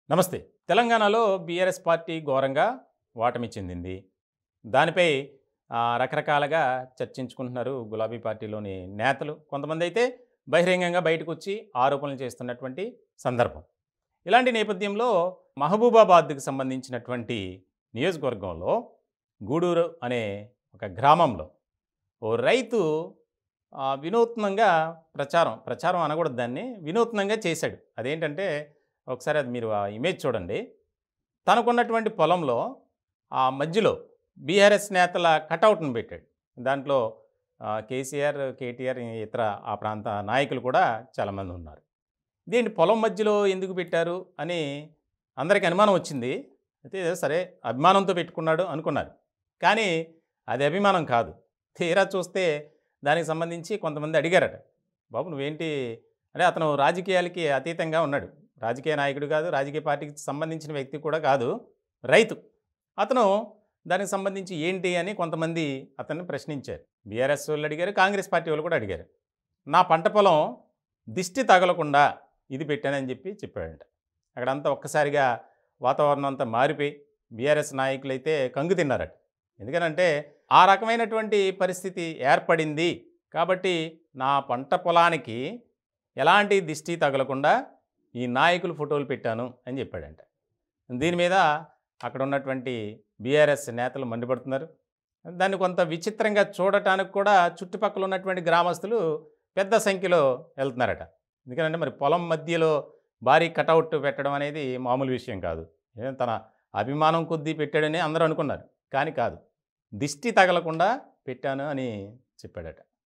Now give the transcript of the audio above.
నమస్తే. తెలంగాణలో BRS party ఘోరంగా ఓటమి చెందింది. దానిపై రకరకాలుగా చర్చించుకుంటున్నారు గులాబీ పార్టీలోని నేతలు. కొంతమందైతే బహిరంగంగా బయటకొచ్చి ఆరోపణలు చేస్తున్నటువంటి సందర్భం. ఇలాంటి నేపథ్యంలో మహబూబాబాద్‌కి సంబంధించినటువంటి నియోజకవర్గంలో గూడూరు అనే ఒక గ్రామంలో ఓ రైతు వినూత్నంగా ప్రచారం అనకూడదు దాన్ని. వినూత్నంగా చేశాడు. అదేంటంటే ఒకసారి అది మీరు ఆ ఇమేజ్ చూడండి. తనకున్నటువంటి పొలంలో ఆ మధ్యలో బీఆర్ఎస్ నేతల కటౌట్‌ని పెట్టాడు. దాంట్లో కేసీఆర్, కేటీఆర్ ఇతర ఆ ప్రాంత నాయకులు కూడా చాలామంది ఉన్నారు. ఇదేంటి పొలం మధ్యలో ఎందుకు పెట్టారు అని అందరికి అనుమానం వచ్చింది. అయితే సరే అభిమానంతో పెట్టుకున్నాడు అనుకున్నారు. కానీ అది అభిమానం కాదు. తీరా చూస్తే దానికి సంబంధించి కొంతమంది అడిగారట. బాబు నువ్వేంటి అంటే అతను రాజకీయాలకి అతీతంగా ఉన్నాడు. రాజకీయ నాయకుడు కాదు, రాజకీయ పార్టీకి సంబంధించిన వ్యక్తి కూడా కాదు, రైతు. అతను దానికి సంబంధించి ఏంటి అని కొంతమంది అతన్ని ప్రశ్నించారు. బీఆర్ఎస్ వాళ్ళు అడిగారు, కాంగ్రెస్ పార్టీ వాళ్ళు కూడా అడిగారు. నా పంట పొలం దిష్టి తగలకుండా ఇది పెట్టానని చెప్పాడంట. అక్కడంతా ఒక్కసారిగా వాతావరణం అంతా మారిపోయి బీఆర్ఎస్ నాయకులైతే కంగు తిన్నారట. ఎందుకనంటే ఆ రకమైనటువంటి పరిస్థితి ఏర్పడింది కాబట్టి నా పంట పొలానికి ఎలాంటి దిష్టి తగలకుండా ఈ నాయకులు ఫోటోలు పెట్టాను అని చెప్పాడంట. దీని మీద అక్కడ ఉన్నటువంటి బీఆర్ఎస్ నేతలు మండిపడుతున్నారు. దాన్ని కొంత విచిత్రంగా చూడటానికి కూడా చుట్టుపక్కల ఉన్నటువంటి గ్రామస్తులు పెద్ద సంఖ్యలో వెళ్తున్నారట. ఎందుకంటే మరి పొలం మధ్యలో భారీ కటౌట్ పెట్టడం అనేది మామూలు విషయం కాదు. తన అభిమానం కొద్దీ పెట్టాడని అందరూ అనుకున్నారు. కానీ కాదు, దిష్టి తగలకుండా పెట్టాను అని చెప్పాడట.